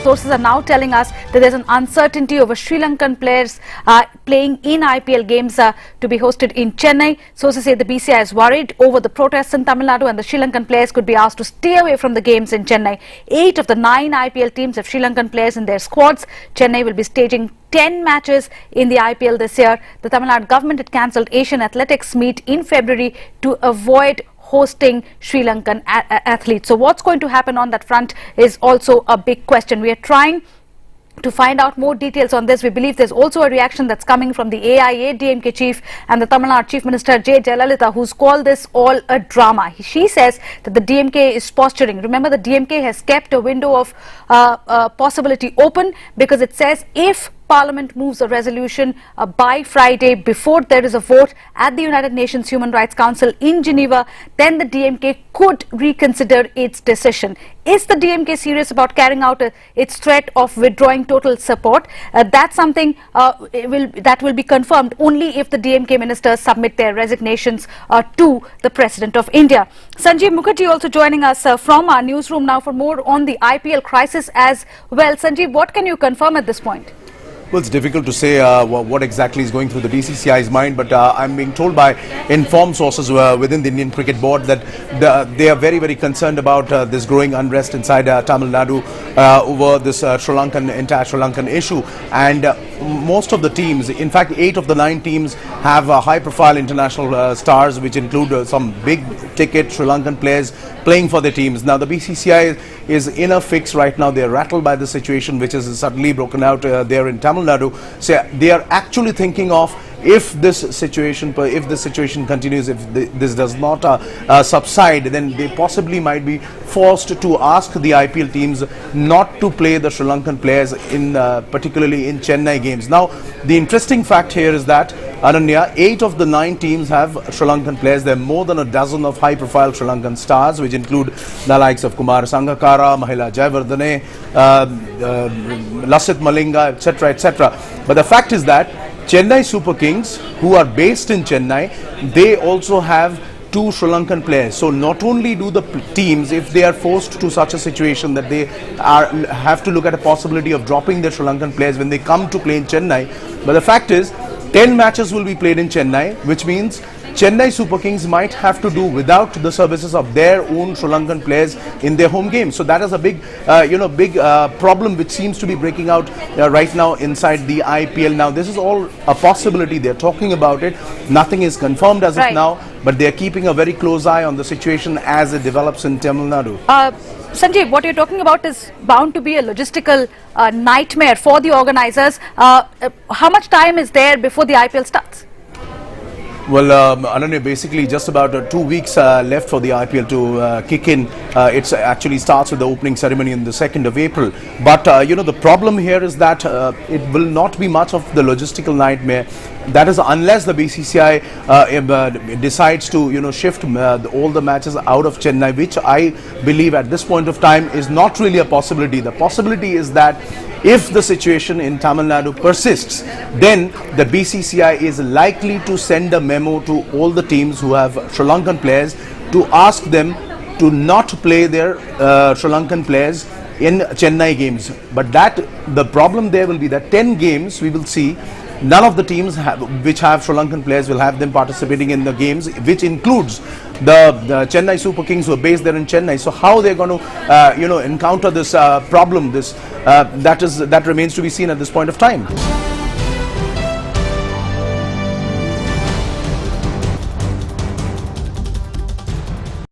sources are now telling us that there's an uncertainty over Sri Lankan players playing in IPL games to be hosted in Chennai. Sources say the BCI is worried over the protests in Tamil Nadu and the Sri Lankan players could be asked to stay away from the games in Chennai. 8 of the 9 IPL teams have Sri Lankan players in their squads. Chennai will be staging 10 matches in the IPL this year. The Tamil Nadu government had cancelled Asian Athletics meet in February to avoid hosting Sri Lankan athletes. So what's going to happen on that front is also a big question. We are trying to find out more details on this. We believe there's also a reaction that's coming from the AIA-DMK chief and the Tamil Nadu Chief Minister J. Jayalalitha, who's called this all a drama. She says that the DMK is posturing. Remember, the DMK has kept a window of possibility open because it says if Parliament moves a resolution by Friday before there is a vote at the United Nations Human Rights Council in Geneva, then the DMK could reconsider its decision. Is the DMK serious about carrying out its threat of withdrawing total support? That's something that will be confirmed only if the DMK ministers submit their resignations to the President of India. Sanjeev Mukherjee also joining us from our newsroom now for more on the IPL crisis as well. Sanjeev, what can you confirm at this point? Well, it's difficult to say what exactly is going through the BCCI's mind, but I'm being told by informed sources within the Indian Cricket Board that they are very, very concerned about this growing unrest inside Tamil Nadu over this entire Sri Lankan issue. And most of the teams, in fact 8 of the 9 teams, have high-profile international stars, which include some big-ticket Sri Lankan players playing for their teams. Now, the BCCI is in a fix right now. They are rattled by the situation which has suddenly broken out there in Tamil Nadu. So they are actually thinking of, if this situation continues, if this does not subside, then they possibly might be forced to ask the IPL teams not to play the Sri Lankan players particularly in Chennai games. Now, the interesting fact here is that, Ananya, 8 of the 9 teams have Sri Lankan players. There are more than a dozen of high-profile Sri Lankan stars, which include the likes of Kumar Sangakkara, Mahila Jayawardene, Lasith Malinga, etc., etc. But the fact is that Chennai Super Kings, who are based in Chennai, they also have 2 Sri Lankan players. So not only do the teams, if they are forced to such a situation that they have to look at a possibility of dropping their Sri Lankan players when they come to play in Chennai, but the fact is 10 matches will be played in Chennai, which means Chennai Super Kings might have to do without the services of their own Sri Lankan players in their home game. So that is a big, problem which seems to be breaking out right now inside the IPL. Now, this is all a possibility. They're talking about it. Nothing is confirmed as of now, but they're keeping a very close eye on the situation as it develops in Tamil Nadu. Sanjeev, what you're talking about is bound to be a logistical nightmare for the organizers. How much time is there before the IPL starts? Well, Ananya, basically just about 2 weeks left for the IPL to kick in. It actually starts with the opening ceremony on the 2nd of April. But, the problem here is that it will not be much of the logistical nightmare. That is, unless the BCCI decides to, shift all the matches out of Chennai, which I believe at this point of time is not really a possibility. The possibility is that if the situation in Tamil Nadu persists, then the BCCI is likely to send a memo to all the teams who have Sri Lankan players to ask them to not play their Sri Lankan players in Chennai games. But the problem there will be that 10 games we will see, none of the teams which have Sri Lankan players will have them participating in the games, which includes the Chennai Super Kings who are based there in Chennai. So how they're going to encounter this problem, that remains to be seen at this point of time.